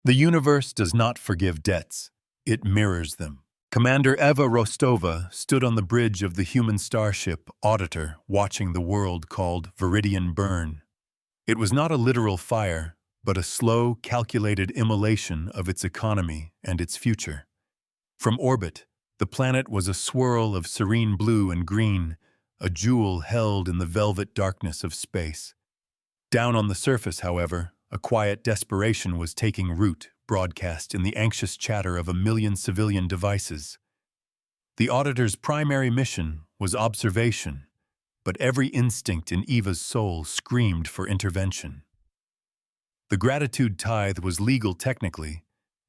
The universe does not forgive debts, it mirrors them. Commander Eva Rostova stood on the bridge of the human starship Auditor, watching the world called Viridian burn. It was not a literal fire, but a slow, calculated immolation of its economy and its future. From orbit, the planet was a swirl of serene blue and green, a jewel held in the velvet darkness of space. Down on the surface, however, a quiet desperation was taking root, broadcast in the anxious chatter of a million civilian devices. The Auditor's primary mission was observation, but every instinct in Eva's soul screamed for intervention. The gratitude tithe was legal technically,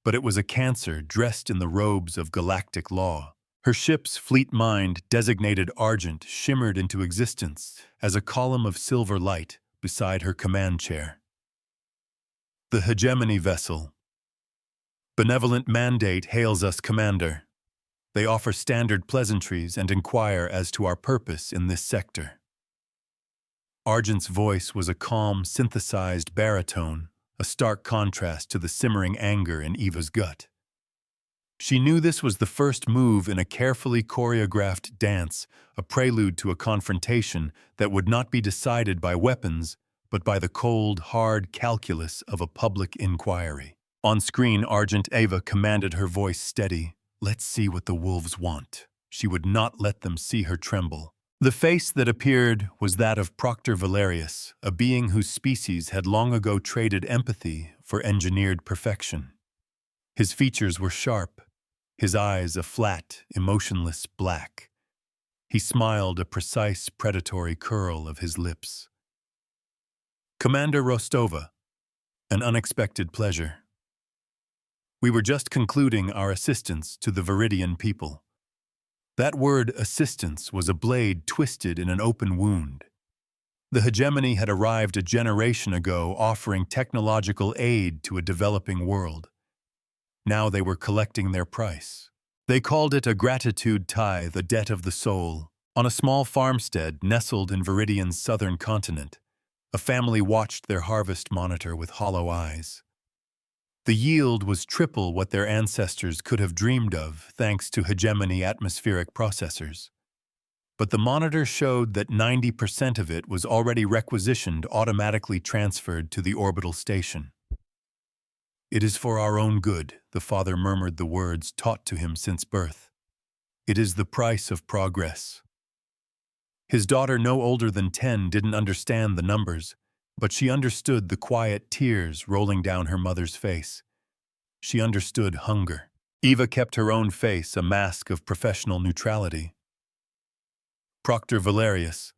but it was a cancer dressed in the robes of galactic law. Her ship's fleet mind, designated Argent, shimmered into existence as a column of silver light beside her command chair. The Hegemony Vessel. Benevolent Mandate hails us, Commander. They offer standard pleasantries and inquire as to our purpose in this sector. Argent's voice was a calm, synthesized baritone, a stark contrast to the simmering anger in Eva's gut. She knew this was the first move in a carefully choreographed dance, a prelude to a confrontation that would not be decided by weapons, but by the cold, hard calculus of a public inquiry. On screen, Argent Eva commanded, her voice steady. "Let's see what the wolves want." She would not let them see her tremble. The face that appeared was that of Proctor Valerius, a being whose species had long ago traded empathy for engineered perfection. His features were sharp, his eyes a flat, emotionless black. He smiled, a precise, predatory curl of his lips. "Commander Rostova, an unexpected pleasure. We were just concluding our assistance to the Viridian people." That word assistance was a blade twisted in an open wound. The hegemony had arrived a generation ago, offering technological aid to a developing world. Now they were collecting their price. They called it a gratitude tithe, a debt of the soul. On a small farmstead nestled in Viridian's southern continent, a family watched their harvest monitor with hollow eyes. The yield was triple what their ancestors could have dreamed of, thanks to hegemony atmospheric processors. But the monitor showed that 90% of it was already requisitioned, automatically transferred to the orbital station. "It is for our own good," the father murmured the words taught to him since birth. "It is the price of progress." His daughter, no older than 10, didn't understand the numbers, but she understood the quiet tears rolling down her mother's face. She understood hunger. Eva kept her own face, a mask of professional neutrality. "Proctor Valerius,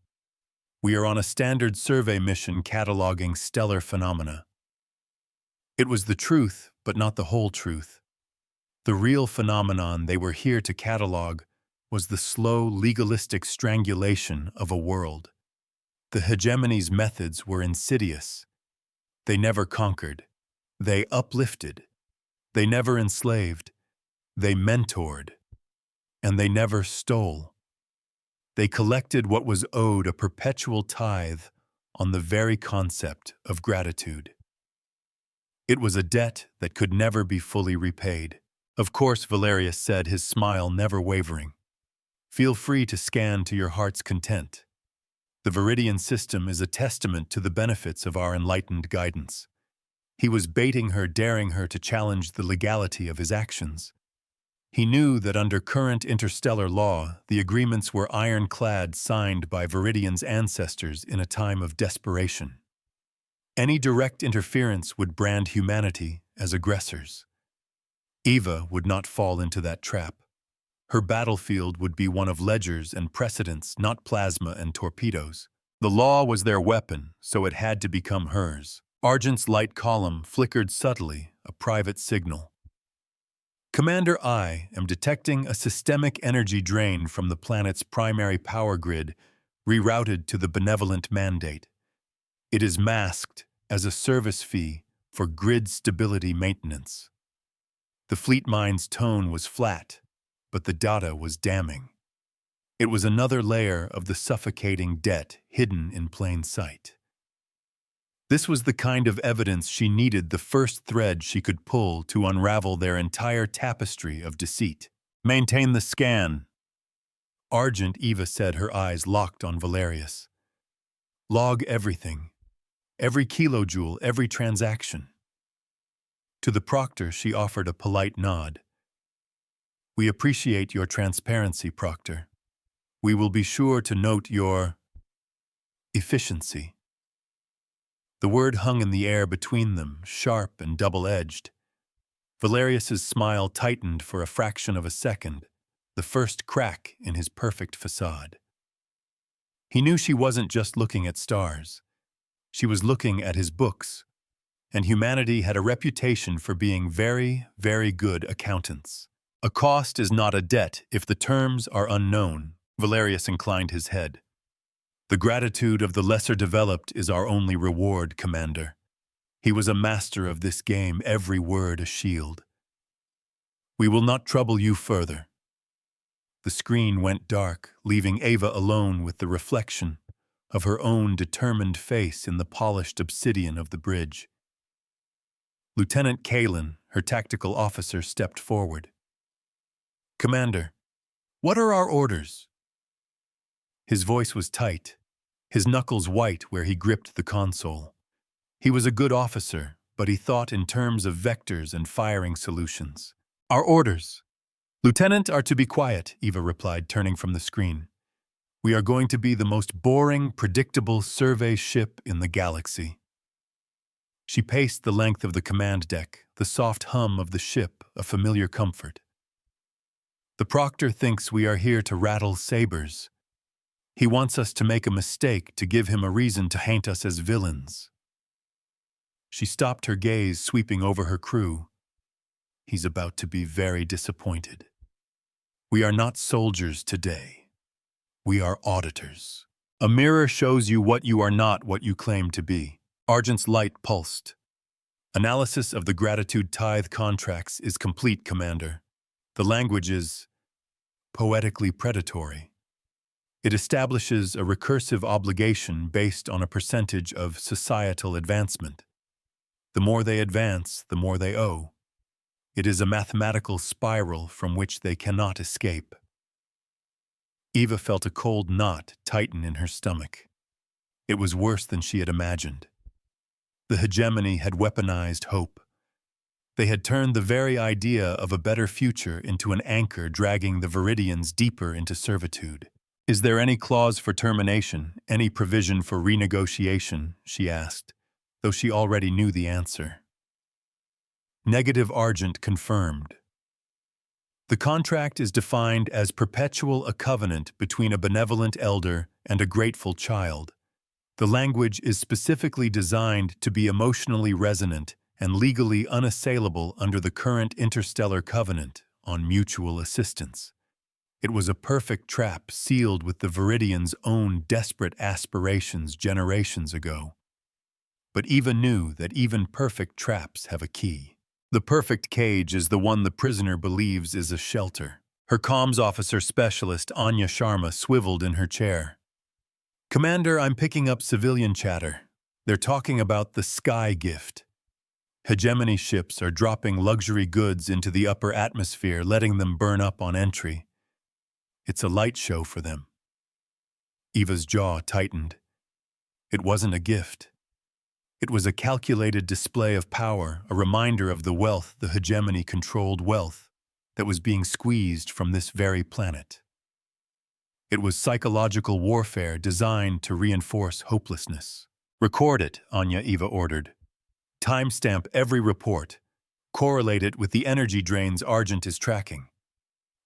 we are on a standard survey mission cataloging stellar phenomena." It was the truth, but not the whole truth. The real phenomenon they were here to catalog was the slow, legalistic strangulation of a world. The hegemony's methods were insidious. They never conquered. They uplifted. They never enslaved. They mentored. And they never stole. They collected what was owed, a perpetual tithe on the very concept of gratitude. It was a debt that could never be fully repaid. "Of course," Valerius said, his smile never wavering. "Feel free to scan to your heart's content. The Viridian system is a testament to the benefits of our enlightened guidance." He was baiting her, daring her to challenge the legality of his actions. He knew that under current interstellar law, the agreements were ironclad, signed by Viridian's ancestors in a time of desperation. Any direct interference would brand humanity as aggressors. Eva would not fall into that trap. Her battlefield would be one of ledgers and precedents, not plasma and torpedoes. The law was their weapon, so it had to become hers. Argent's light column flickered subtly, a private signal. "Commander, I am detecting a systemic energy drain from the planet's primary power grid, rerouted to the benevolent mandate. It is masked as a service fee for grid stability maintenance." The fleet mind's tone was flat, but the data was damning. It was another layer of the suffocating debt hidden in plain sight. This was the kind of evidence she needed, the first thread she could pull to unravel their entire tapestry of deceit. Maintain the scan. Argent, Eva said, her eyes locked on Valerius. Log everything. Every kilojoule, every transaction. To the proctor, she offered a polite nod. We appreciate your transparency, Proctor. We will be sure to note your efficiency. The word hung in the air between them, sharp and double-edged. Valerius's smile tightened for a fraction of a second, the first crack in his perfect facade. He knew she wasn't just looking at stars. She was looking at his books, and humanity had a reputation for being very, very good accountants. A cost is not a debt if the terms are unknown, Valerius inclined his head. The gratitude of the lesser developed is our only reward, Commander. He was a master of this game, every word a shield. We will not trouble you further. The screen went dark, leaving Ava alone with the reflection of her own determined face in the polished obsidian of the bridge. Lieutenant Kalin, her tactical officer, stepped forward. Commander, what are our orders? His voice was tight, his knuckles white where he gripped the console. He was a good officer, but he thought in terms of vectors and firing solutions. Our orders. Lieutenant are to be quiet, Eva replied, turning from the screen. We are going to be the most boring, predictable survey ship in the galaxy. She paced the length of the command deck, the soft hum of the ship a familiar comfort. The proctor thinks we are here to rattle sabers. He wants us to make a mistake to give him a reason to hate us as villains. She stopped, her gaze sweeping over her crew. He's about to be very disappointed. We are not soldiers today. We are auditors. A mirror shows you what you are not, what you claim to be. Argent's light pulsed. Analysis of the gratitude tithe contracts is complete, Commander. The language is poetically predatory. It establishes a recursive obligation based on a percentage of societal advancement. The more they advance, the more they owe. It is a mathematical spiral from which they cannot escape. Eva felt a cold knot tighten in her stomach. It was worse than she had imagined. The hegemony had weaponized hope. They had turned the very idea of a better future into an anchor dragging the Viridians deeper into servitude. Is there any clause for termination, any provision for renegotiation? She asked, though she already knew the answer. Negative. Argent confirmed. The contract is defined as perpetual, a covenant between a benevolent elder and a grateful child. The language is specifically designed to be emotionally resonant and legally unassailable under the current interstellar covenant on mutual assistance. It was a perfect trap sealed with the Viridians' own desperate aspirations generations ago. But Eva knew that even perfect traps have a key. The perfect cage is the one the prisoner believes is a shelter. Her comms officer specialist, Anya Sharma, swiveled in her chair. Commander, I'm picking up civilian chatter. They're talking about the sky gift. Hegemony ships are dropping luxury goods into the upper atmosphere, letting them burn up on entry. It's a light show for them. Eva's jaw tightened. It wasn't a gift. It was a calculated display of power, a reminder of the wealth, the hegemony-controlled wealth, that was being squeezed from this very planet. It was psychological warfare designed to reinforce hopelessness. Record it, Eva ordered. Timestamp every report. Correlate it with the energy drains Argent is tracking.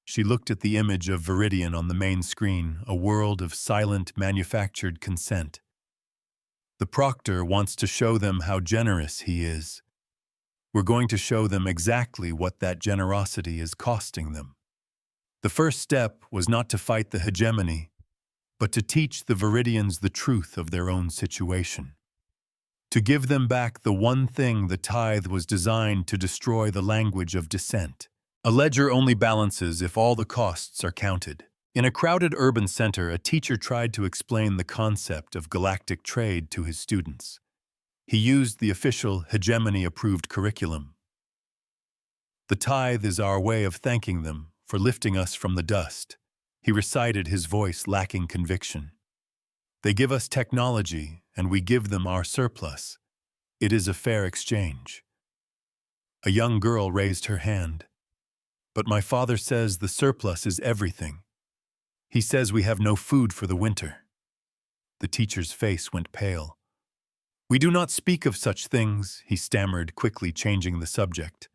She looked at the image of Viridian on the main screen, a world of silent, manufactured consent. The proctor wants to show them how generous he is. We're going to show them exactly what that generosity is costing them. The first step was not to fight the hegemony, but to teach the Viridians the truth of their own situation. To give them back the one thing the tithe was designed to destroy, the language of dissent. A ledger only balances if all the costs are counted. In a crowded urban center, a teacher tried to explain the concept of galactic trade to his students. He used the official hegemony-approved curriculum. The tithe is our way of thanking them for lifting us from the dust. He recited, his voice lacking conviction. They give us technology, and we give them our surplus. It is a fair exchange. A young girl raised her hand. But my father says the surplus is everything. He says we have no food for the winter. The teacher's face went pale. We do not speak of such things, he stammered, quickly changing the subject.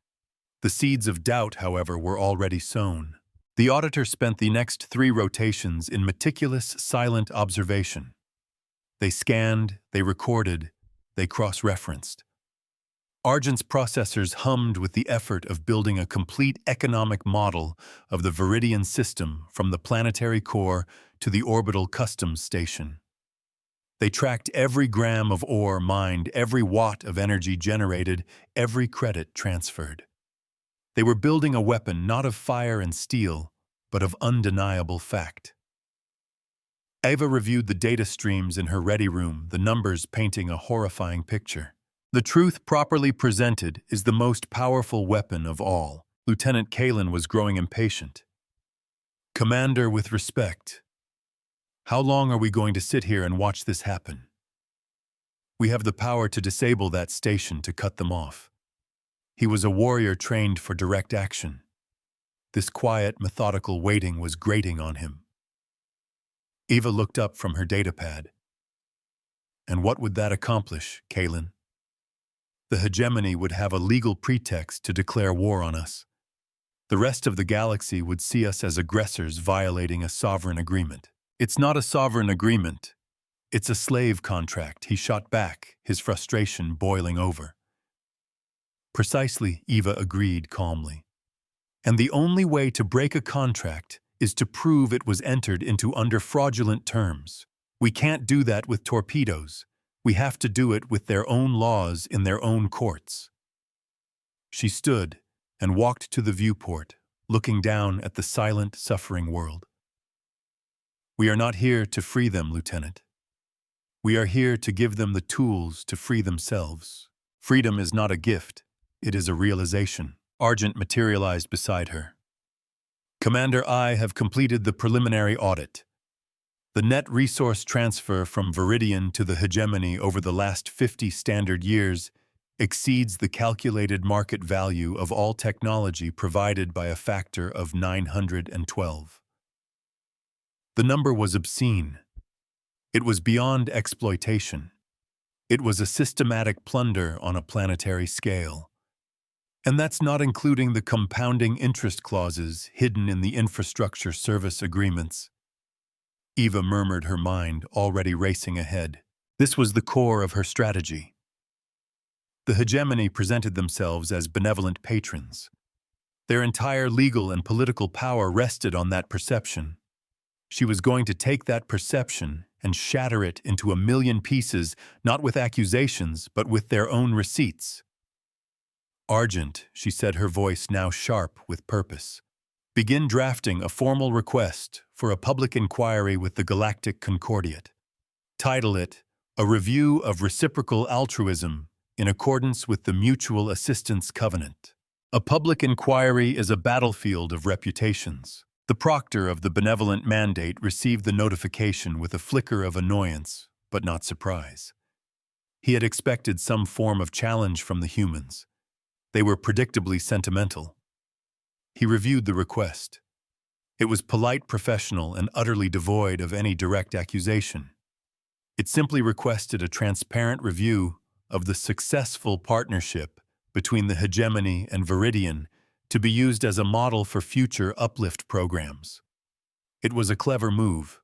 The seeds of doubt, however, were already sown. The auditor spent the next 3 rotations in meticulous, silent observation. They scanned, they recorded, they cross-referenced. Argent's processors hummed with the effort of building a complete economic model of the Viridian system from the planetary core to the orbital customs station. They tracked every gram of ore mined, every watt of energy generated, every credit transferred. They were building a weapon not of fire and steel, but of undeniable fact. Ava reviewed the data streams in her ready room, the numbers painting a horrifying picture. The truth properly presented is the most powerful weapon of all. Lieutenant Kalen was growing impatient. Commander, with respect, how long are we going to sit here and watch this happen? We have the power to disable that station, to cut them off. He was a warrior trained for direct action. This quiet, methodical waiting was grating on him. Eva looked up from her datapad. And what would that accomplish, Kalen? The hegemony would have a legal pretext to declare war on us. The rest of the galaxy would see us as aggressors violating a sovereign agreement. It's not a sovereign agreement. It's a slave contract, he shot back, his frustration boiling over. Precisely, Eva agreed calmly. And the only way to break a contract is to prove it was entered into under fraudulent terms. We can't do that with torpedoes. We have to do it with their own laws in their own courts. She stood and walked to the viewport, looking down at the silent, suffering world. We are not here to free them, Lieutenant. We are here to give them the tools to free themselves. Freedom is not a gift, it is a realization. Argent materialized beside her. Commander, I have completed the preliminary audit. The net resource transfer from Viridian to the hegemony over the last 50 standard years exceeds the calculated market value of all technology provided by a factor of 912. The number was obscene. It was beyond exploitation. It was a systematic plunder on a planetary scale. And that's not including the compounding interest clauses hidden in the infrastructure service agreements. Eva murmured, her mind already racing ahead. This was the core of her strategy. The hegemony presented themselves as benevolent patrons. Their entire legal and political power rested on that perception. She was going to take that perception and shatter it into a million pieces, not with accusations, but with their own receipts. Argent, she said, her voice now sharp with purpose. Begin drafting a formal request for a public inquiry with the Galactic Concordiate. Title it, A Review of Reciprocal Altruism in Accordance with the Mutual Assistance Covenant. A public inquiry is a battlefield of reputations. The proctor of the benevolent mandate received the notification with a flicker of annoyance, but not surprise. He had expected some form of challenge from the humans. They were predictably sentimental. He reviewed the request. It was polite, professional, and utterly devoid of any direct accusation. It simply requested a transparent review of the successful partnership between the hegemony and Viridian to be used as a model for future uplift programs. It was a clever move.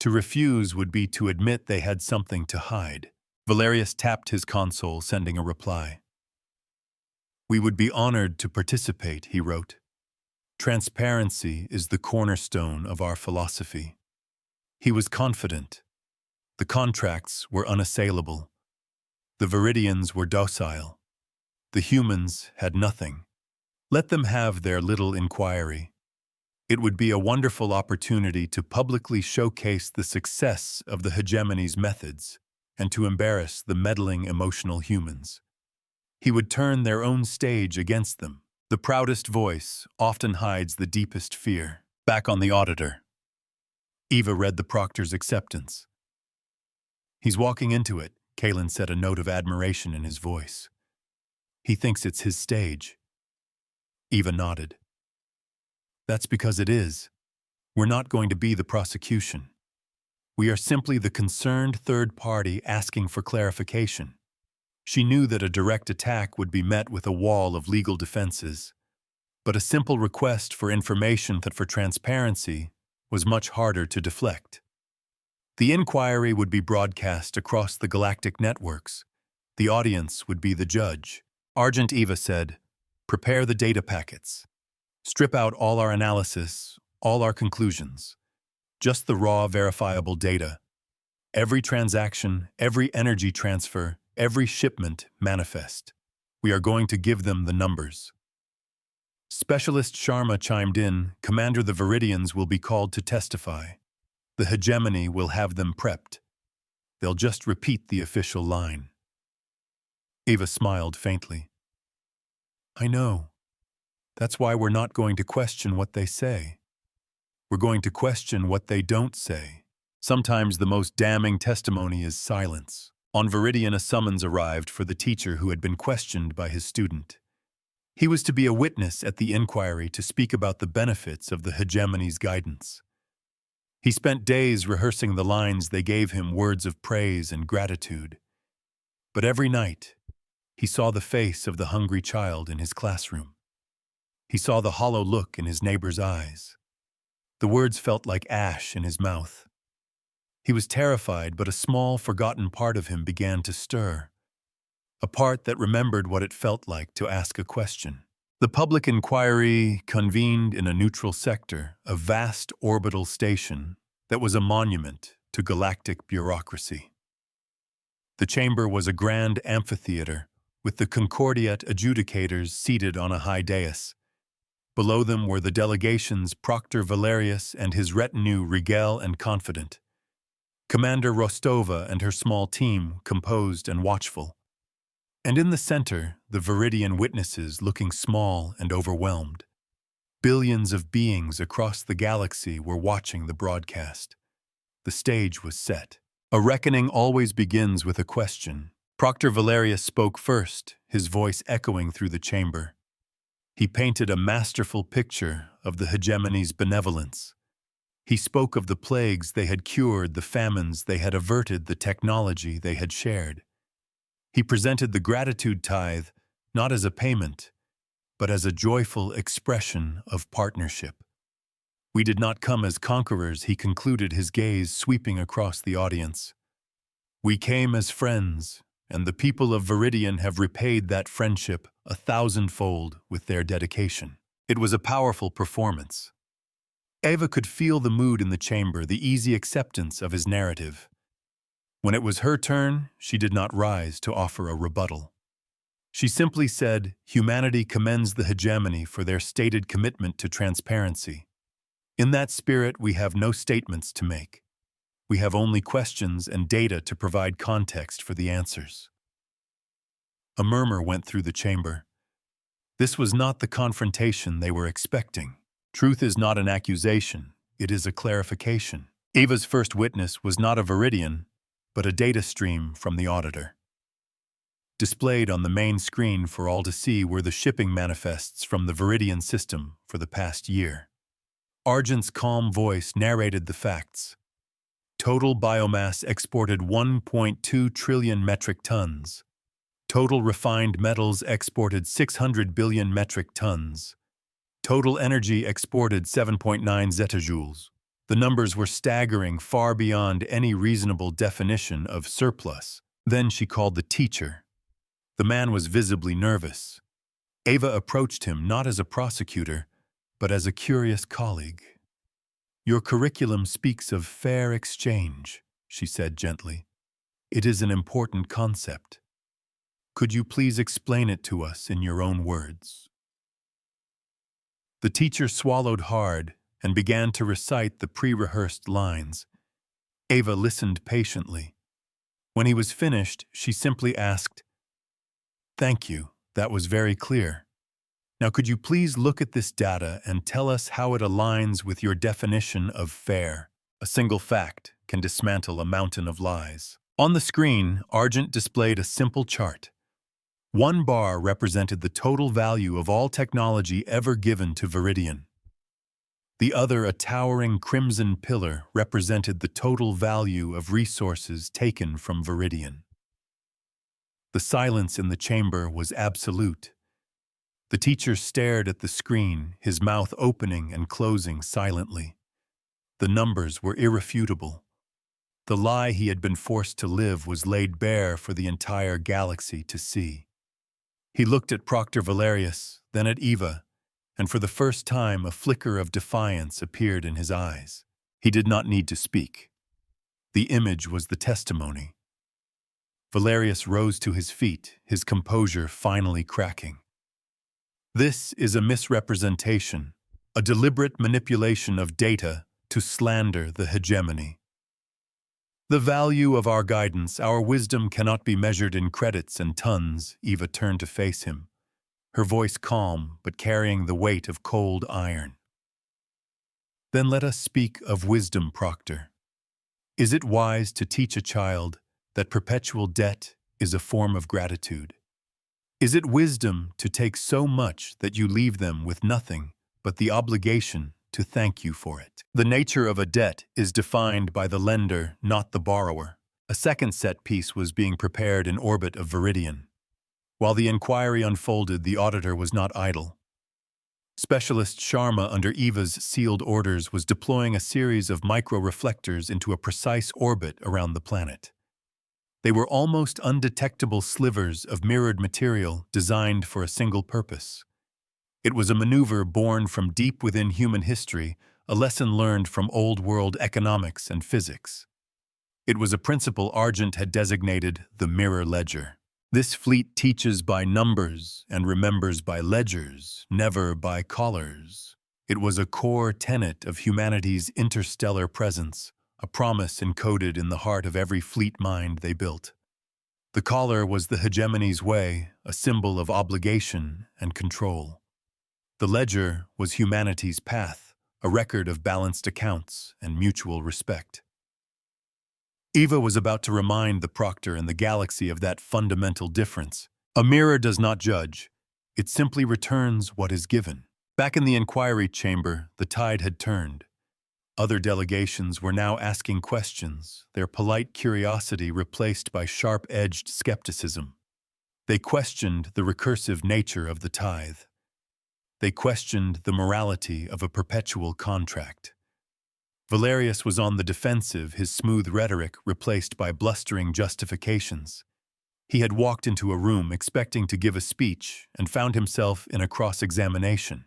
To refuse would be to admit they had something to hide. Valerius tapped his console, sending a reply. We would be honored to participate, he wrote. Transparency is the cornerstone of our philosophy. He was confident. The contracts were unassailable. The Viridians were docile. The humans had nothing. Let them have their little inquiry. It would be a wonderful opportunity to publicly showcase the success of the hegemony's methods. and to embarrass the meddling, emotional humans. He would turn their own stage against them. The proudest voice often hides the deepest fear. Back on the auditor. Eva read the proctor's acceptance. "He's walking into it," Kalen said, a note of admiration in his voice. "He thinks it's his stage." Eva nodded. "That's because it is. We're not going to be the prosecution. We are simply the concerned third party asking for clarification." She knew that a direct attack would be met with a wall of legal defenses, but a simple request for information and for transparency was much harder to deflect. The inquiry would be broadcast across the galactic networks. The audience would be the judge. Argent Eva said, "Prepare the data packets. Strip out all our analysis, all our conclusions. Just the raw, verifiable data. Every transaction, every energy transfer, every shipment manifest. We are going to give them the numbers." Specialist Sharma chimed in, "Commander, the Viridians will be called to testify. The hegemony will have them prepped. They'll just repeat the official line." Eva smiled faintly. "I know. That's why we're not going to question what they say. We're going to question what they don't say. Sometimes the most damning testimony is silence." On Viridian, a summons arrived for the teacher who had been questioned by his student. He was to be a witness at the inquiry to speak about the benefits of the hegemony's guidance. He spent days rehearsing the lines they gave him, words of praise and gratitude. But every night, he saw the face of the hungry child in his classroom. He saw the hollow look in his neighbor's eyes. The words felt like ash in his mouth. He was terrified, but a small, forgotten part of him began to stir. A part that remembered what it felt like to ask a question. The public inquiry convened in a neutral sector, a vast orbital station that was a monument to galactic bureaucracy. The chamber was a grand amphitheater, with the Concordiat adjudicators seated on a high dais. Below them were the delegations Proctor Valerius and his retinue Rigel and Confident. Commander Rostova and her small team, composed and watchful. And in the center, the Viridian witnesses looking small and overwhelmed. Billions of beings across the galaxy were watching the broadcast. The stage was set. A reckoning always begins with a question. Proctor Valerius spoke first, his voice echoing through the chamber. He painted a masterful picture of the hegemony's benevolence. He spoke of the plagues they had cured, the famines they had averted, the technology they had shared. He presented the gratitude tithe not as a payment, but as a joyful expression of partnership. "We did not come as conquerors," he concluded, his gaze sweeping across the audience. "We came as friends, and the people of Viridian have repaid that friendship 1,000-fold with their dedication." It was a powerful performance. Eva could feel the mood in the chamber, the easy acceptance of his narrative. When it was her turn, she did not rise to offer a rebuttal. She simply said, "Humanity commends the hegemony for their stated commitment to transparency. In that spirit, we have no statements to make. We have only questions and data to provide context for the answers." A murmur went through the chamber. This was not the confrontation they were expecting. Truth is not an accusation, it is a clarification. Eva's first witness was not a Viridian, but a data stream from the auditor. Displayed on the main screen for all to see were the shipping manifests from the Viridian system for the past year. Argent's calm voice narrated the facts. Total biomass exported 1.2 trillion metric tons. Total refined metals exported 600 billion metric tons. Total energy exported 7.9 zetajoules. The numbers were staggering, far beyond any reasonable definition of surplus. Then she called the teacher. The man was visibly nervous. Eva approached him not as a prosecutor, but as a curious colleague. "Your curriculum speaks of fair exchange," she said gently. "It is an important concept. Could you please explain it to us in your own words?" The teacher swallowed hard and began to recite the pre-rehearsed lines. Eva listened patiently. When he was finished, she simply asked, "Thank you, that was very clear. Now could you please look at this data and tell us how it aligns with your definition of fair? A single fact can dismantle a mountain of lies." On the screen, Argent displayed a simple chart. One bar represented the total value of all technology ever given to Viridian. The other, a towering crimson pillar, represented the total value of resources taken from Viridian. The silence in the chamber was absolute. The teacher stared at the screen, his mouth opening and closing silently. The numbers were irrefutable. The lie he had been forced to live was laid bare for the entire galaxy to see. He looked at Proctor Valerius, then at Eva, and for the first time a flicker of defiance appeared in his eyes. He did not need to speak. The image was the testimony. Valerius rose to his feet, his composure finally cracking. This is a misrepresentation, a deliberate manipulation of data to slander the hegemony. The value of our guidance, our wisdom cannot be measured in credits and tons. Eva turned to face him, her voice calm but carrying the weight of cold iron. Then let us speak of wisdom, Proctor. Is it wise to teach a child that perpetual debt is a form of gratitude? Is it wisdom to take so much that you leave them with nothing but the obligation to thank you for it? The nature of a debt is defined by the lender, not the borrower. A second set piece was being prepared in orbit of Viridian. While the inquiry unfolded, the auditor was not idle. Specialist Sharma, under Eva's sealed orders, was deploying a series of micro-reflectors into a precise orbit around the planet. They were almost undetectable slivers of mirrored material designed for a single purpose. It was a maneuver born from deep within human history, a lesson learned from old-world economics and physics. It was a principle Argent had designated the mirror ledger. This fleet teaches by numbers and remembers by ledgers, never by collars. It was a core tenet of humanity's interstellar presence, a promise encoded in the heart of every fleet mind they built. The collar was the hegemony's way, a symbol of obligation and control. The ledger was humanity's path, a record of balanced accounts and mutual respect. Eva was about to remind the Proctor and the galaxy of that fundamental difference. A mirror does not judge. It simply returns what is given. Back in the inquiry chamber, the tide had turned. Other delegations were now asking questions, their polite curiosity replaced by sharp-edged skepticism. They questioned the recursive nature of the tithe. They questioned the morality of a perpetual contract. Valerius was on the defensive, his smooth rhetoric replaced by blustering justifications. He had walked into a room expecting to give a speech and found himself in a cross-examination.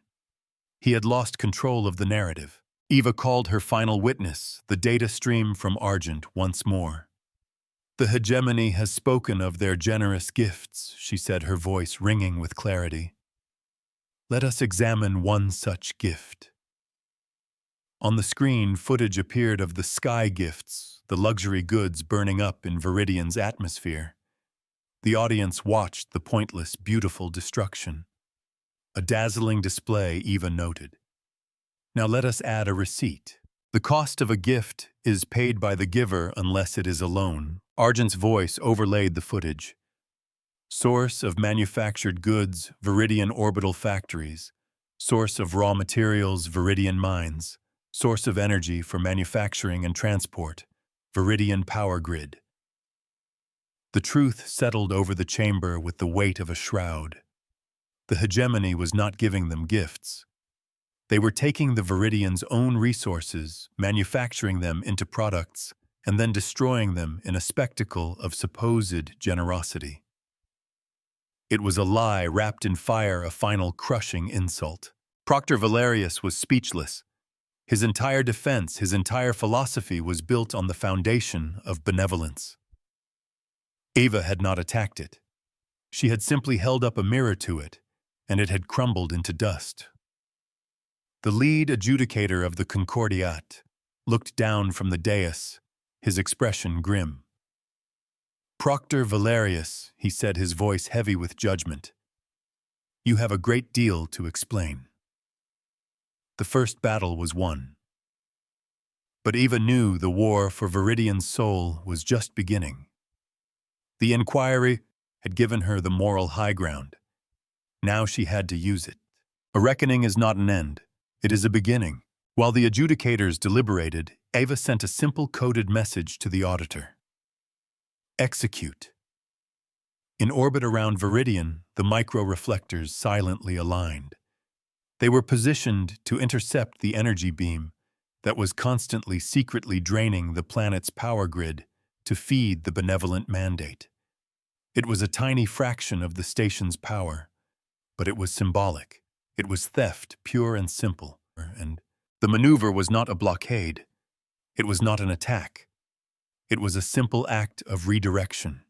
He had lost control of the narrative. Eva called her final witness, the data stream from Argent, once more. "The hegemony has spoken of their generous gifts," she said, her voice ringing with clarity. "Let us examine one such gift." On the screen, footage appeared of the sky gifts, the luxury goods burning up in Viridian's atmosphere. The audience watched the pointless, beautiful destruction. A dazzling display, Eva noted. Now let us add a receipt. The cost of a gift is paid by the giver unless it is a loan. Argent's voice overlaid the footage. Source of manufactured goods, Viridian orbital factories. Source of raw materials, Viridian mines. Source of energy for manufacturing and transport, Viridian power grid. The truth settled over the chamber with the weight of a shroud. The hegemony was not giving them gifts. They were taking the Viridians' own resources, manufacturing them into products, and then destroying them in a spectacle of supposed generosity. It was a lie wrapped in fire, a final crushing insult. Proctor Valerius was speechless. His entire defense, his entire philosophy was built on the foundation of benevolence. Eva had not attacked it. She had simply held up a mirror to it, and it had crumbled into dust. The lead adjudicator of the Concordiat looked down from the dais, his expression grim. Proctor Valerius, he said, his voice heavy with judgment. You have a great deal to explain. The first battle was won. But Eva knew the war for Viridian's soul was just beginning. The inquiry had given her the moral high ground. Now she had to use it. A reckoning is not an end. It is a beginning. While the adjudicators deliberated, Eva sent a simple coded message to the auditor. Execute. In orbit around Viridian, the micro-reflectors silently aligned. They were positioned to intercept the energy beam that was constantly secretly draining the planet's power grid to feed the benevolent mandate. It was a tiny fraction of the station's power, but it was symbolic. It was theft, pure and simple. And the maneuver was not a blockade. It was not an attack. It was a simple act of redirection.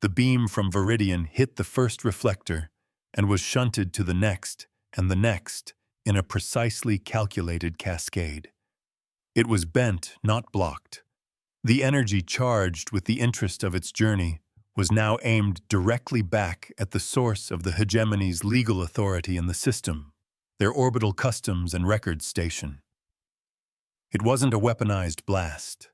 The beam from Viridian hit the first reflector and was shunted to the next and the next in a precisely calculated cascade. It was bent, not blocked. The energy charged with the interest of its journey was now aimed directly back at the source of the hegemony's legal authority in the system, their orbital customs and records station. It wasn't a weaponized blast.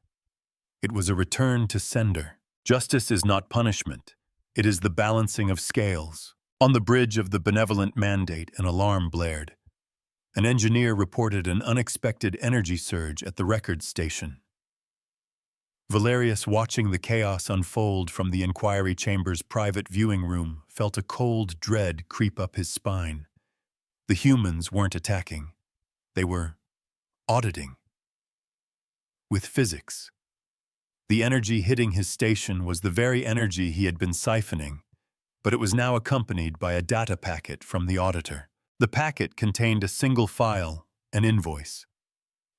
It was a return to sender. Justice is not punishment. It is the balancing of scales. On the bridge of the benevolent mandate, an alarm blared. An engineer reported an unexpected energy surge at the records station. Valerius, watching the chaos unfold from the inquiry chamber's private viewing room, felt a cold dread creep up his spine. The humans weren't attacking. They were auditing. With physics. The energy hitting his station was the very energy he had been siphoning, but it was now accompanied by a data packet from the auditor. The packet contained a single file, an invoice.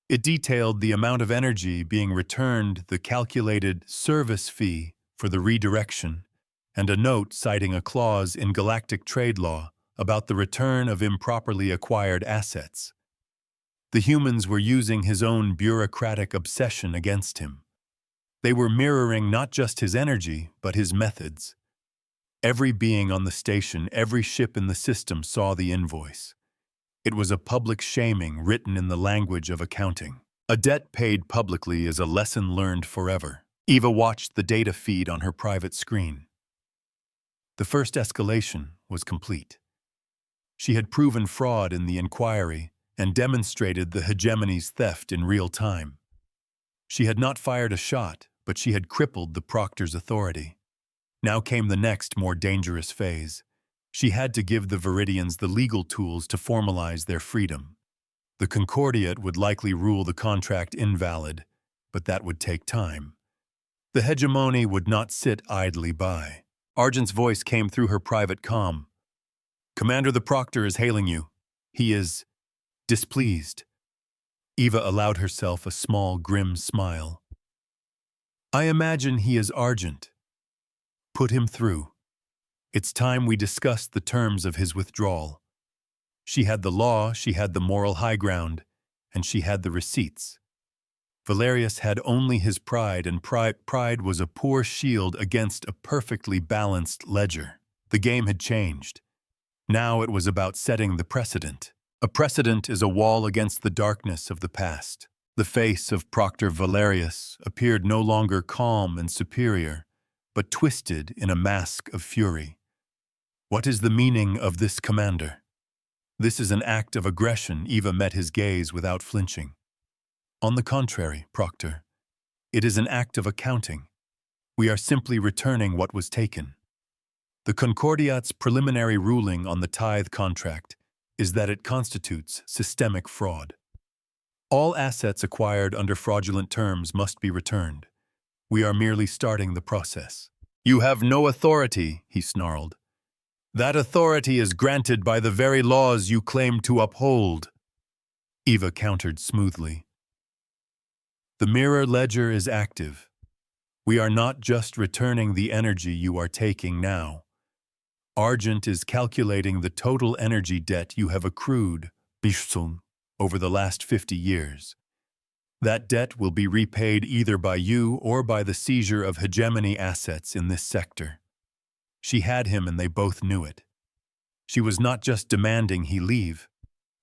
It detailed the amount of energy being returned, the calculated service fee for the redirection, and a note citing a clause in Galactic trade law about the return of improperly acquired assets. The humans were using his own bureaucratic obsession against him. They were mirroring not just his energy, but his methods. Every being on the station, every ship in the system saw the invoice. It was a public shaming written in the language of accounting. A debt paid publicly is a lesson learned forever. Eva watched the data feed on her private screen. The first escalation was complete. She had proven fraud in the inquiry and demonstrated the hegemony's theft in real time. She had not fired a shot, but she had crippled the proctor's authority. Now came the next, more dangerous phase. She had to give the Viridians the legal tools to formalize their freedom. The Concordiat would likely rule the contract invalid, but that would take time. The hegemony would not sit idly by. Argent's voice came through her private comm. Commander, the Proctor is hailing you. He is displeased. Eva allowed herself a small, grim smile. I imagine he is Argent. Put him through. It's time we discussed the terms of his withdrawal. She had the law, she had the moral high ground, and she had the receipts. Valerius had only his pride, and pride was a poor shield against a perfectly balanced ledger. The game had changed. Now it was about setting the precedent. A precedent is a wall against the darkness of the past. The face of Proctor Valerius appeared no longer calm and superior, but twisted in a mask of fury. What is the meaning of this, Commander? This is an act of aggression. Eva met his gaze without flinching. On the contrary, Proctor, it is an act of accounting. We are simply returning what was taken. The Concordiat's preliminary ruling on the tithe contract is that it constitutes systemic fraud. All assets acquired under fraudulent terms must be returned. We are merely starting the process. You have no authority, he snarled. That authority is granted by the very laws you claim to uphold. Eva countered smoothly. The mirror ledger is active. We are not just returning the energy you are taking now. Argent is calculating the total energy debt you have accrued, Bishsun, over the last 50 years. That debt will be repaid either by you or by the seizure of hegemony assets in this sector. She had him and they both knew it. She was not just demanding he leave.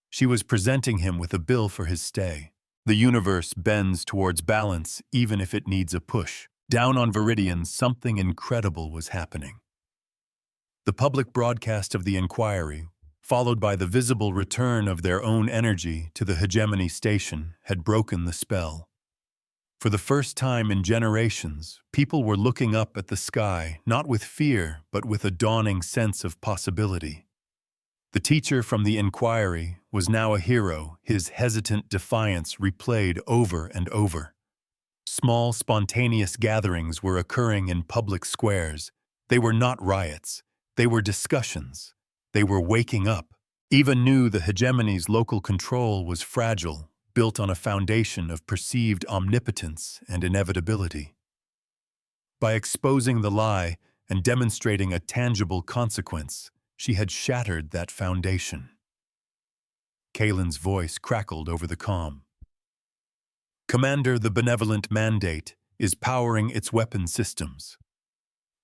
She was presenting him with a bill for his stay. The universe bends towards balance even if it needs a push. Down on Viridian, something incredible was happening. The public broadcast of the inquiry, followed by the visible return of their own energy to the hegemony station, had broken the spell. For the first time in generations, people were looking up at the sky, not with fear, but with a dawning sense of possibility. The teacher from the inquiry was now a hero, his hesitant defiance replayed over and over. Small, spontaneous gatherings were occurring in public squares. They were not riots. They were discussions. They were waking up. Eva knew the hegemony's local control was fragile, built on a foundation of perceived omnipotence and inevitability. By exposing the lie and demonstrating a tangible consequence, she had shattered that foundation. Kalen's voice crackled over the comm. Commander, the benevolent mandate is powering its weapon systems.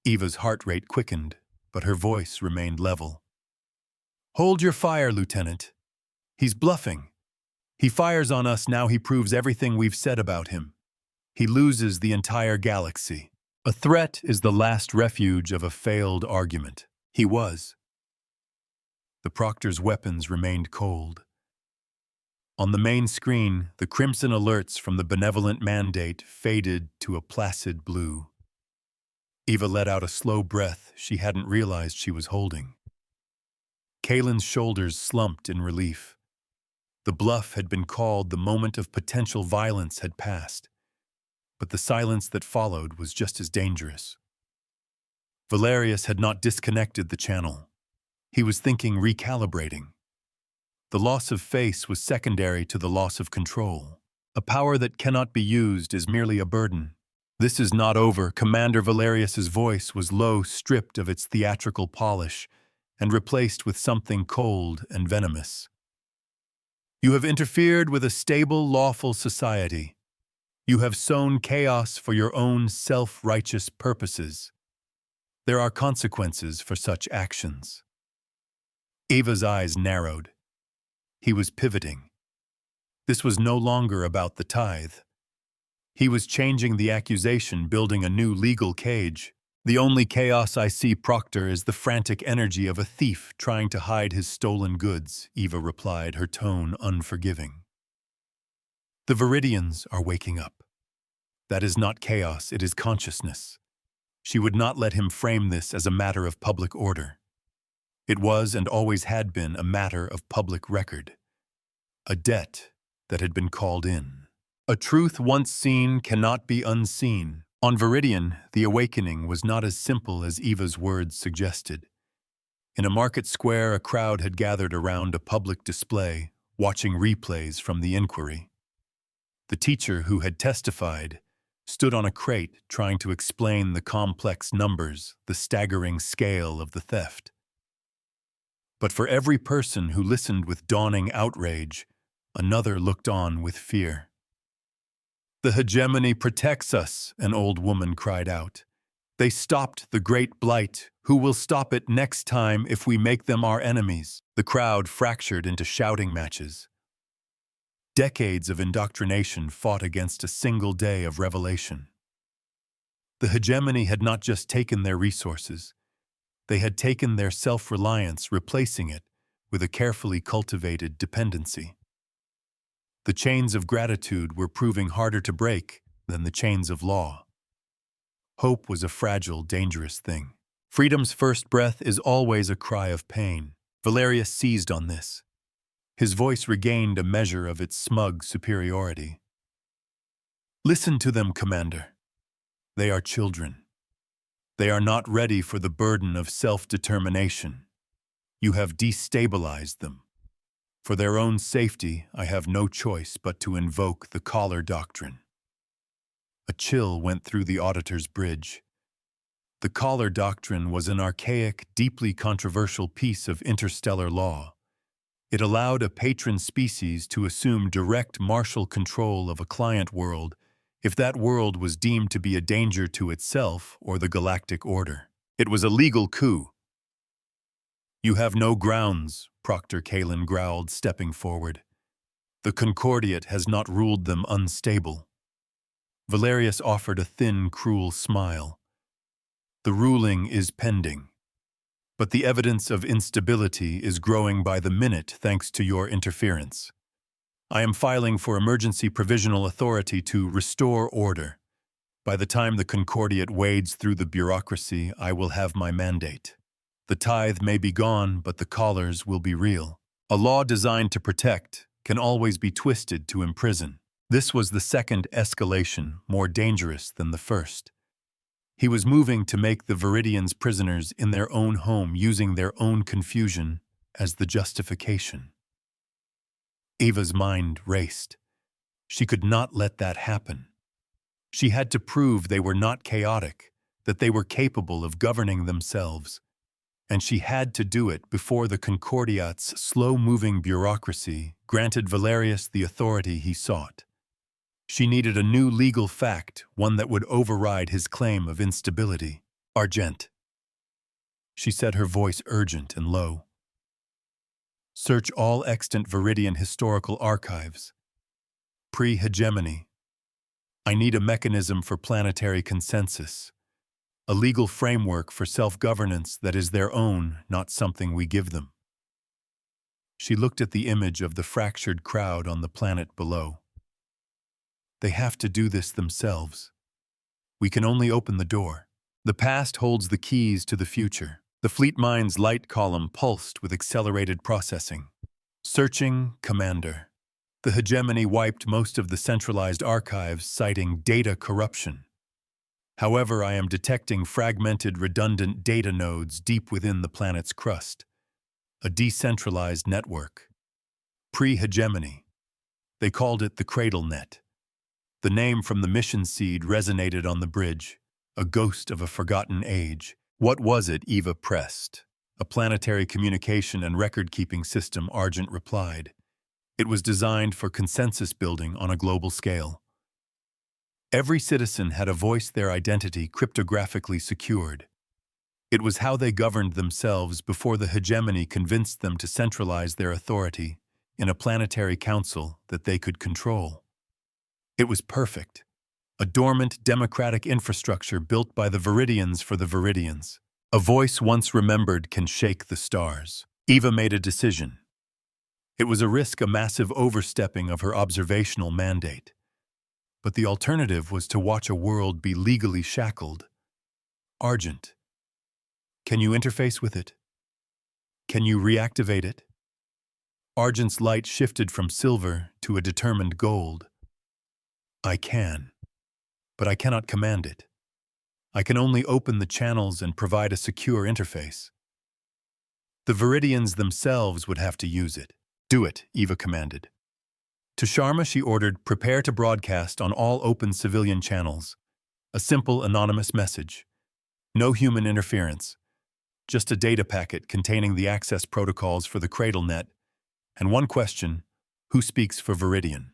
Eva's heart rate quickened, but her voice remained level. Hold your fire, Lieutenant. He's bluffing. He fires on us now he proves everything we've said about him. He loses the entire galaxy. A threat is the last refuge of a failed argument. He was. The Proctor's weapons remained cold. On the main screen, the crimson alerts from the benevolent mandate faded to a placid blue. Eva let out a slow breath she hadn't realized she was holding. Kalen's shoulders slumped in relief. The bluff had been called, the moment of potential violence had passed. But the silence that followed was just as dangerous. Valerius had not disconnected the channel. He was thinking recalibrating. The loss of face was secondary to the loss of control. A power that cannot be used is merely a burden. This is not over. Commander Valerius's voice was low, stripped of its theatrical polish, and replaced with something cold and venomous. You have interfered with a stable, lawful society. You have sown chaos for your own self-righteous purposes. There are consequences for such actions. Eva's eyes narrowed. He was pivoting. This was no longer about the tithe. He was changing the accusation, building a new legal cage. The only chaos I see, Proctor, is the frantic energy of a thief trying to hide his stolen goods, Eva replied, her tone unforgiving. The Viridians are waking up. That is not chaos, it is consciousness. She would not let him frame this as a matter of public order. It was and always had been a matter of public record. A debt that had been called in. A truth once seen cannot be unseen. On Viridian, the awakening was not as simple as Eva's words suggested. In a market square, a crowd had gathered around a public display, watching replays from the inquiry. The teacher who had testified stood on a crate trying to explain the complex numbers, the staggering scale of the theft. But for every person who listened with dawning outrage, another looked on with fear. The hegemony protects us, an old woman cried out. They stopped the great blight. Who will stop it next time if we make them our enemies? The crowd fractured into shouting matches. Decades of indoctrination fought against a single day of revelation. The hegemony had not just taken their resources. They had taken their self-reliance, replacing it with a carefully cultivated dependency. The chains of gratitude were proving harder to break than the chains of law. Hope was a fragile, dangerous thing. Freedom's first breath is always a cry of pain. Valerius seized on this. His voice regained a measure of its smug superiority. Listen to them, Commander. They are children. They are not ready for the burden of self-determination. You have destabilized them. For their own safety, I have no choice but to invoke the collar doctrine. A chill went through the auditor's bridge. The collar doctrine was an archaic, deeply controversial piece of interstellar law. It allowed a patron species to assume direct martial control of a client world if that world was deemed to be a danger to itself or the galactic order. It was a legal coup. "You have no grounds," Proctor Kalin growled, stepping forward. "The Concordiate has not ruled them unstable." Valerius offered a thin, cruel smile. "The ruling is pending. But the evidence of instability is growing by the minute thanks to your interference. I am filing for emergency provisional authority to restore order. By the time the Concordiate wades through the bureaucracy, I will have my mandate. The tithe may be gone, but the collars will be real. A law designed to protect can always be twisted to imprison." This was the second escalation, more dangerous than the first. He was moving to make the Viridians prisoners in their own home, using their own confusion as the justification. Ava's mind raced. She could not let that happen. She had to prove they were not chaotic, that they were capable of governing themselves, and she had to do it before the Concordiat's slow-moving bureaucracy granted Valerius the authority he sought. She needed a new legal fact, one that would override his claim of instability. "Argent," she said, her voice urgent and low. "Search all extant Viridian historical archives. Pre-hegemony. I need a mechanism for planetary consensus, a legal framework for self-governance that is their own, not something we give them." She looked at the image of the fractured crowd on the planet below. "They have to do this themselves. We can only open the door. The past holds the keys to the future." The Fleet Mind's light column pulsed with accelerated processing. "Searching, Commander. The hegemony wiped most of the centralized archives, citing data corruption. However, I am detecting fragmented, redundant data nodes deep within the planet's crust. A decentralized network. Pre-hegemony. They called it the Cradle Net. The name from the mission seed resonated on the bridge, a ghost of a forgotten age. What was it? Eva pressed. "A planetary communication and record-keeping system," Argent replied. "It was designed for consensus building on a global scale. Every citizen had a voice, their identity cryptographically secured. It was how they governed themselves before the hegemony convinced them to centralize their authority in a planetary council that they could control. It was perfect. A dormant democratic infrastructure built by the Viridians for the Viridians. A voice once remembered can shake the stars." Eva made a decision. It was a risk, a massive overstepping of her observational mandate. But the alternative was to watch a world be legally shackled. "Argent, can you interface with it? Can you reactivate it?" Argent's light shifted from silver to a determined gold. "I can, but I cannot command it. I can only open the channels and provide a secure interface. The Viridians themselves would have to use it." "Do it," Eva commanded. To Sharma she ordered, "Prepare to broadcast on all open civilian channels. A simple, anonymous message. No human interference. Just a data packet containing the access protocols for the Cradle Net. And one question: who speaks for Viridian?"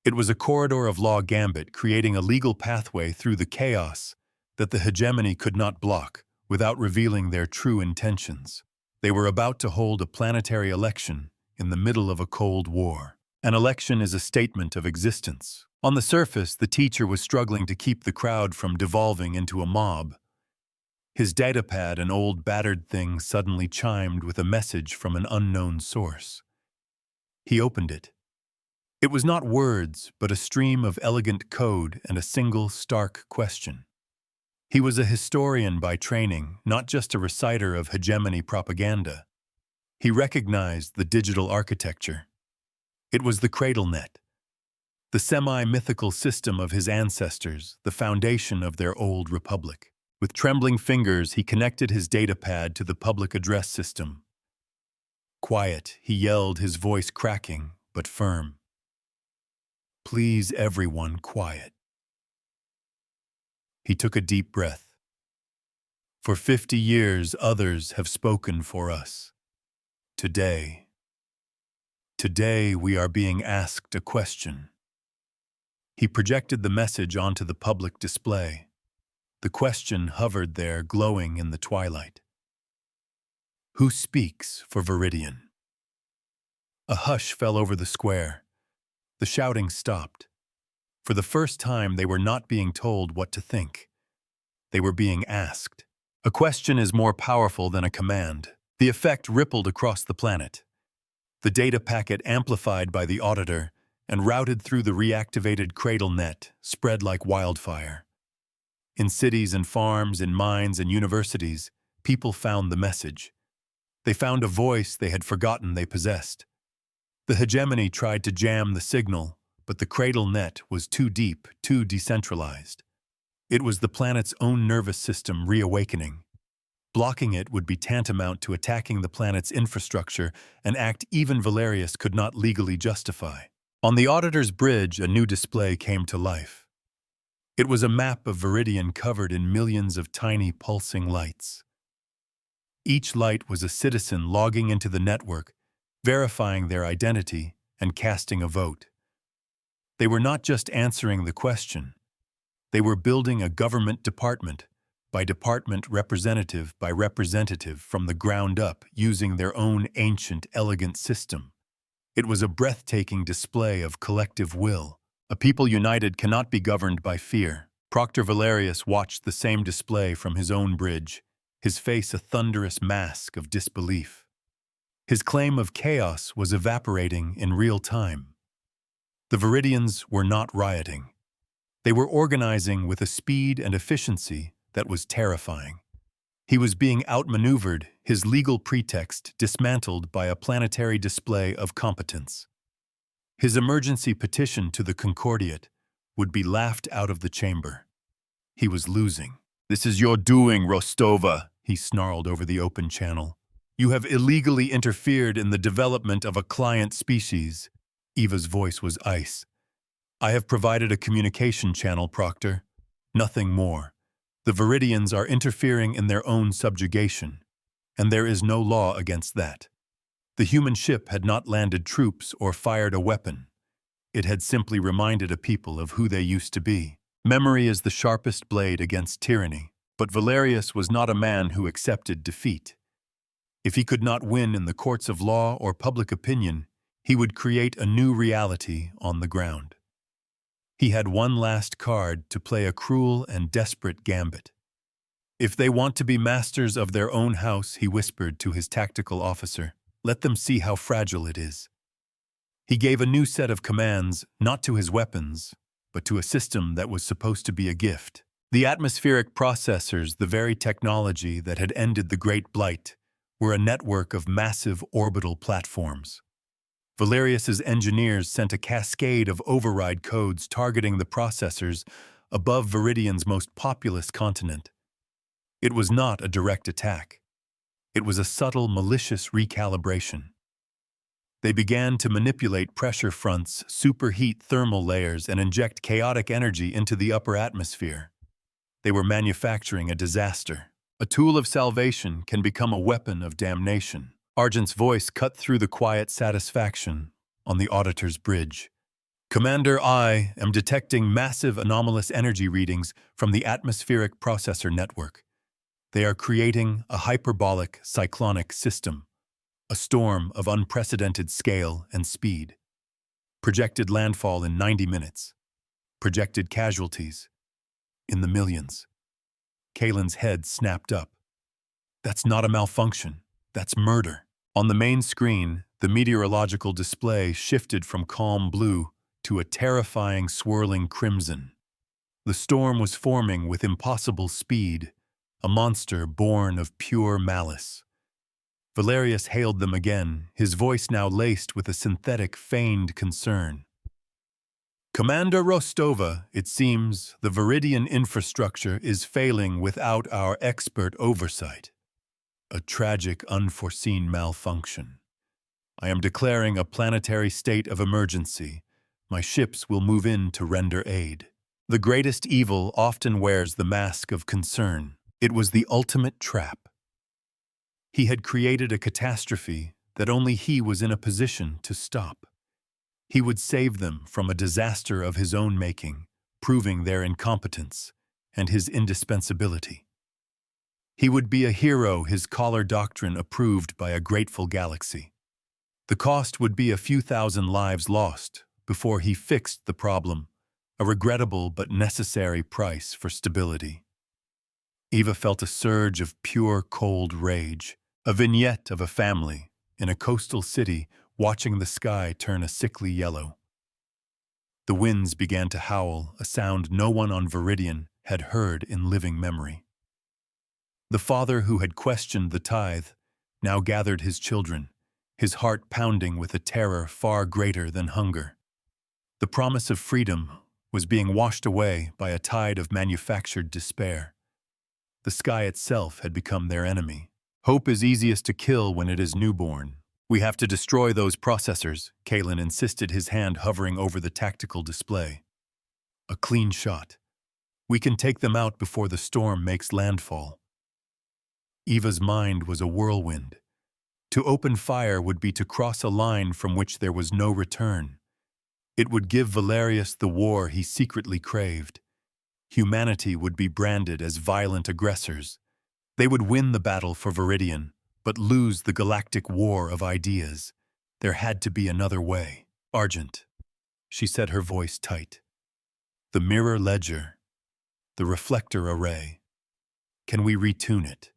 It was a corridor of law gambit, creating a legal pathway through the chaos that the hegemony could not block without revealing their true intentions. They were about to hold a planetary election in the middle of a Cold War. An election is a statement of existence. On the surface, the teacher was struggling to keep the crowd from devolving into a mob. His datapad, an old battered thing, suddenly chimed with a message from an unknown source. He opened it. It was not words, but a stream of elegant code and a single stark question. He was a historian by training, not just a reciter of hegemony propaganda. He recognized the digital architecture. It was the Cradle Net, the semi-mythical system of his ancestors, the foundation of their old republic. With trembling fingers, he connected his datapad to the public address system. "Quiet," he yelled, his voice cracking, but firm. "Please, everyone, quiet." He took a deep breath. "For 50 years, others have spoken for us. Today, Today we are being asked a question. He projected the message onto the public display. The question hovered there, glowing in the twilight. Who speaks for Viridian? A hush fell over the square. The shouting stopped. For the first time, they were not being told what to think. They were being asked. A question is more powerful than a command. The effect rippled across the planet. The data packet amplified by the auditor and routed through the reactivated cradle net spread like wildfire. In cities and farms, in mines and universities, people found the message. They found a voice they had forgotten they possessed. The hegemony tried to jam the signal, but the cradle net was too deep, too decentralized. It was the planet's own nervous system reawakening. Blocking it would be tantamount to attacking the planet's infrastructure, an act even Valerius could not legally justify. On the auditor's bridge, a new display came to life. It was a map of Viridian covered in millions of tiny pulsing lights. Each light was a citizen logging into the network, verifying their identity and casting a vote. They were not just answering the question. They were building a government department by department, representative by representative, from the ground up, using their own ancient, elegant system. It was a breathtaking display of collective will. A people united cannot be governed by fear. Proctor Valerius watched the same display from his own bridge, his face a thunderous mask of disbelief. His claim of chaos was evaporating in real time. The Viridians were not rioting. They were organizing with a speed and efficiency that was terrifying. He was being outmaneuvered, his legal pretext dismantled by a planetary display of competence. His emergency petition to the Concordiate would be laughed out of the chamber. He was losing. "This is your doing, Rostova," he snarled over the open channel. "You have illegally interfered in the development of a client species." Eva's voice was ice. "I have provided a communication channel, Proctor. Nothing more. The Viridians are interfering in their own subjugation, and there is no law against that. The human ship had not landed troops or fired a weapon. It had simply reminded a people of who they used to be. Memory is the sharpest blade against tyranny, but Valerius was not a man who accepted defeat. If he could not win in the courts of law or public opinion, he would create a new reality on the ground. He had one last card to play, a cruel and desperate gambit. "If they want to be masters of their own house," he whispered to his tactical officer, "let them see how fragile it is." He gave a new set of commands, not to his weapons, but to a system that was supposed to be a gift. The atmospheric processors, the very technology that had ended the Great Blight, were a network of massive orbital platforms. Valerius's engineers sent a cascade of override codes targeting the processors above Viridian's most populous continent. It was not a direct attack. It was a subtle, malicious recalibration. They began to manipulate pressure fronts, superheat thermal layers, and inject chaotic energy into the upper atmosphere. They were manufacturing a disaster. A tool of salvation can become a weapon of damnation. Argent's voice cut through the quiet satisfaction on the auditor's bridge. "Commander, I am detecting massive anomalous energy readings from the atmospheric processor network. They are creating a hyperbolic cyclonic system, a storm of unprecedented scale and speed. Projected landfall in 90 minutes. Projected casualties in the millions." Kalen's head snapped up. "That's not a malfunction. That's murder." On the main screen, the meteorological display shifted from calm blue to a terrifying swirling crimson. The storm was forming with impossible speed, a monster born of pure malice. Valerius hailed them again, his voice now laced with a synthetic, feigned concern. "Commander Rostova, it seems the Viridian infrastructure is failing without our expert oversight. A tragic, unforeseen malfunction. I am declaring a planetary state of emergency. My ships will move in to render aid." The greatest evil often wears the mask of concern. It was the ultimate trap. He had created a catastrophe that only he was in a position to stop. He would save them from a disaster of his own making, proving their incompetence and his indispensability. He would be a hero, his collar doctrine approved by a grateful galaxy. The cost would be a few thousand lives lost before he fixed the problem, a regrettable but necessary price for stability. Eva felt a surge of pure, cold rage, a vignette of a family in a coastal city watching the sky turn a sickly yellow. The winds began to howl, a sound no one on Viridian had heard in living memory. The father who had questioned the tithe now gathered his children, his heart pounding with a terror far greater than hunger. The promise of freedom was being washed away by a tide of manufactured despair. The sky itself had become their enemy. Hope is easiest to kill when it is newborn. We have to destroy those processors, Kalen insisted, his hand hovering over the tactical display. A clean shot. We can take them out before the storm makes landfall. Eva's mind was a whirlwind. To open fire would be to cross a line from which there was no return. It would give Valerius the war he secretly craved. Humanity would be branded as violent aggressors. They would win the battle for Viridian, but lose the galactic war of ideas. There had to be another way. Argent, she said, her voice tight. The mirror ledger, the reflector array. Can we retune it?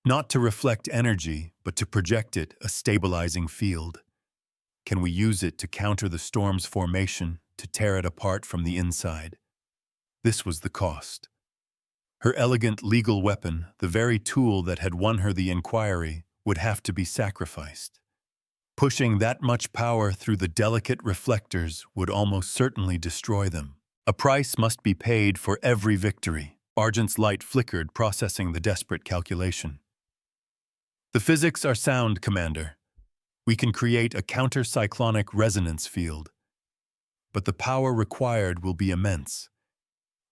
Not to reflect energy, but to project it a stabilizing field. Can we use it to counter the storm's formation, to tear it apart from the inside? This was the cost. Her elegant legal weapon, the very tool that had won her the inquiry, would have to be sacrificed. Pushing that much power through the delicate reflectors would almost certainly destroy them. A price must be paid for every victory. Argent's light flickered, processing the desperate calculation. The physics are sound, Commander. We can create a counter-cyclonic resonance field. But the power required will be immense.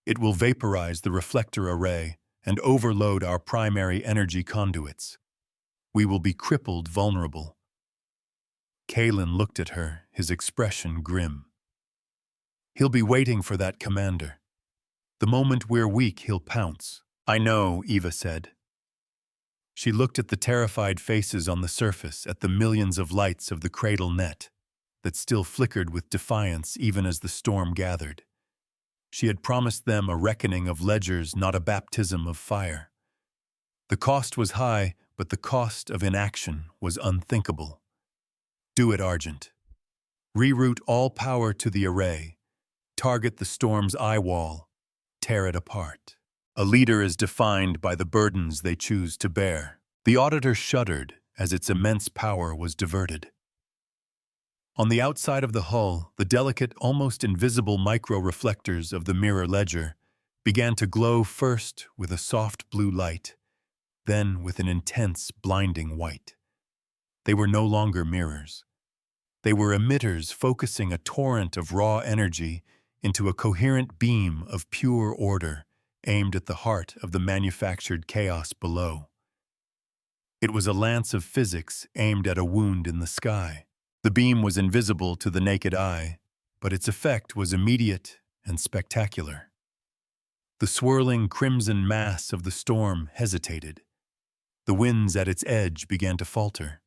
It will vaporize the reflector array and overload our primary energy conduits. We will be crippled, vulnerable. Kalen looked at her, his expression grim. He'll be waiting for that, Commander. The moment we're weak, he'll pounce. I know, Eva said. She looked at the terrified faces on the surface, at the millions of lights of the cradle net that still flickered with defiance even as the storm gathered. She had promised them a reckoning of ledgers, not a baptism of fire. The cost was high, but the cost of inaction was unthinkable. Do it, Argent. Reroute all power to the array. Target the storm's eye wall. Tear it apart. A leader is defined by the burdens they choose to bear. The auditor shuddered as its immense power was diverted. On the outside of the hull, the delicate, almost invisible micro-reflectors of the mirror ledger began to glow first with a soft blue light, then with an intense, blinding white. They were no longer mirrors. They were emitters focusing a torrent of raw energy into a coherent beam of pure order aimed at the heart of the manufactured chaos below. It was a lance of physics aimed at a wound in the sky. The beam was invisible to the naked eye, but its effect was immediate and spectacular. The swirling crimson mass of the storm hesitated. The winds at its edge began to falter.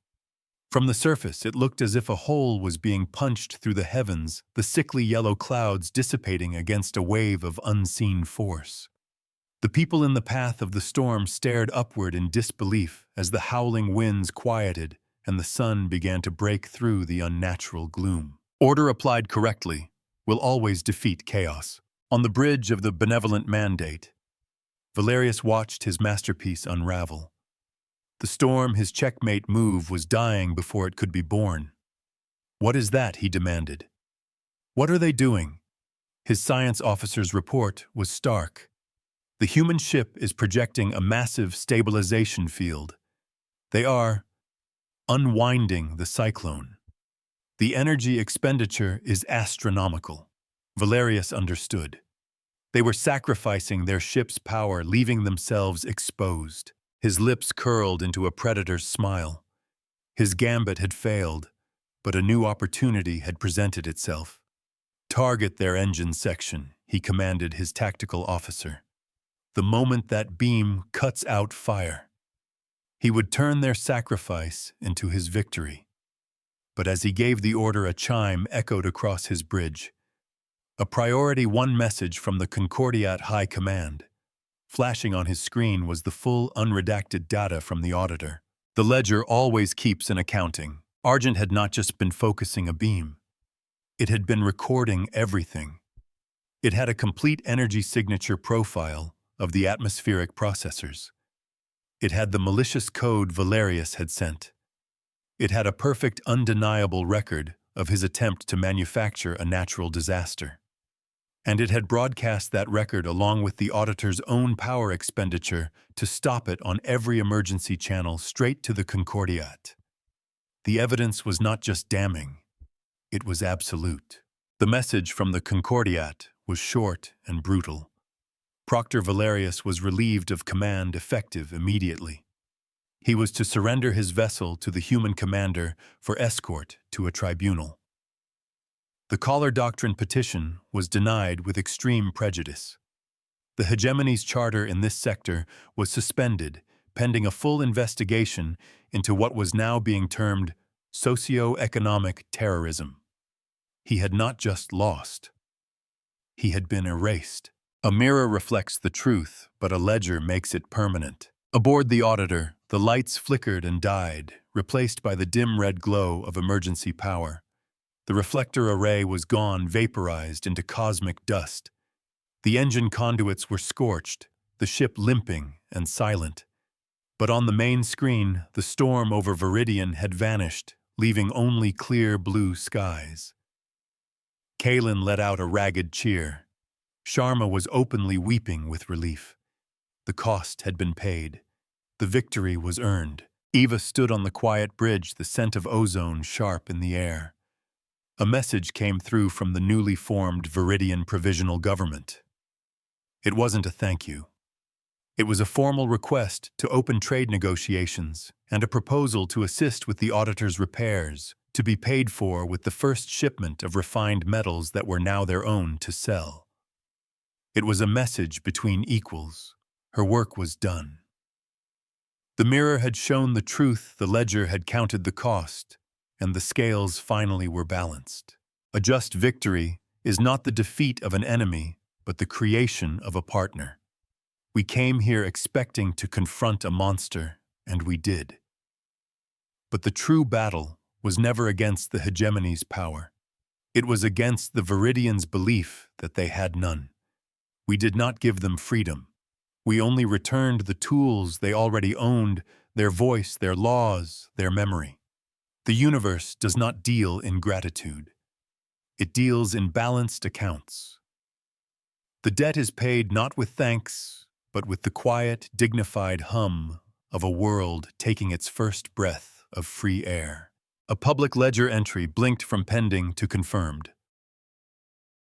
From the surface, it looked as if a hole was being punched through the heavens, the sickly yellow clouds dissipating against a wave of unseen force. The people in the path of the storm stared upward in disbelief as the howling winds quieted and the sun began to break through the unnatural gloom. Order applied correctly will always defeat chaos. On the bridge of the benevolent mandate, Valerius watched his masterpiece unravel. The storm, his checkmate move, was dying before it could be born. What is that? He demanded. What are they doing? His science officer's report was stark. The human ship is projecting a massive stabilization field. They are unwinding the cyclone. The energy expenditure is astronomical. Valerius understood. They were sacrificing their ship's power, leaving themselves exposed. His lips curled into a predator's smile. His gambit had failed, but a new opportunity had presented itself. "Target their engine section," he commanded his tactical officer. "The moment that beam cuts out fire." He would turn their sacrifice into his victory. But as he gave the order, a chime echoed across his bridge. A Priority 1 message from the Concordiat High Command. Flashing on his screen was the full, unredacted data from the auditor. The ledger always keeps an accounting. Argent had not just been focusing a beam. It had been recording everything. It had a complete energy signature profile of the atmospheric processors. It had the malicious code Valerius had sent. It had a perfect, undeniable record of his attempt to manufacture a natural disaster. And it had broadcast that record along with the auditor's own power expenditure to stop it on every emergency channel straight to the Concordiat. The evidence was not just damning, it was absolute. The message from the Concordiat was short and brutal. Proctor Valerius was relieved of command effective immediately. He was to surrender his vessel to the human commander for escort to a tribunal. The Collar Doctrine petition was denied with extreme prejudice. The hegemony's charter in this sector was suspended, pending a full investigation into what was now being termed socio-economic terrorism. He had not just lost. He had been erased. A mirror reflects the truth, but a ledger makes it permanent. Aboard the auditor, the lights flickered and died, replaced by the dim red glow of emergency power. The reflector array was gone, vaporized into cosmic dust. The engine conduits were scorched, the ship limping and silent. But on the main screen, the storm over Viridian had vanished, leaving only clear blue skies. Kalen let out a ragged cheer. Sharma was openly weeping with relief. The cost had been paid. The victory was earned. Eva stood on the quiet bridge, the scent of ozone sharp in the air. A message came through from the newly formed Viridian Provisional Government. It wasn't a thank you. It was a formal request to open trade negotiations and a proposal to assist with the auditor's repairs, to be paid for with the first shipment of refined metals that were now their own to sell. It was a message between equals. Her work was done. The mirror had shown the truth, the ledger had counted the cost, and the scales finally were balanced. A just victory is not the defeat of an enemy, but the creation of a partner. We came here expecting to confront a monster, and we did. But the true battle was never against the hegemony's power. It was against the Viridians' belief that they had none. We did not give them freedom. We only returned the tools they already owned, their voice, their laws, their memory. The universe does not deal in gratitude. It deals in balanced accounts. The debt is paid not with thanks, but with the quiet, dignified hum of a world taking its first breath of free air. A public ledger entry blinked from pending to confirmed.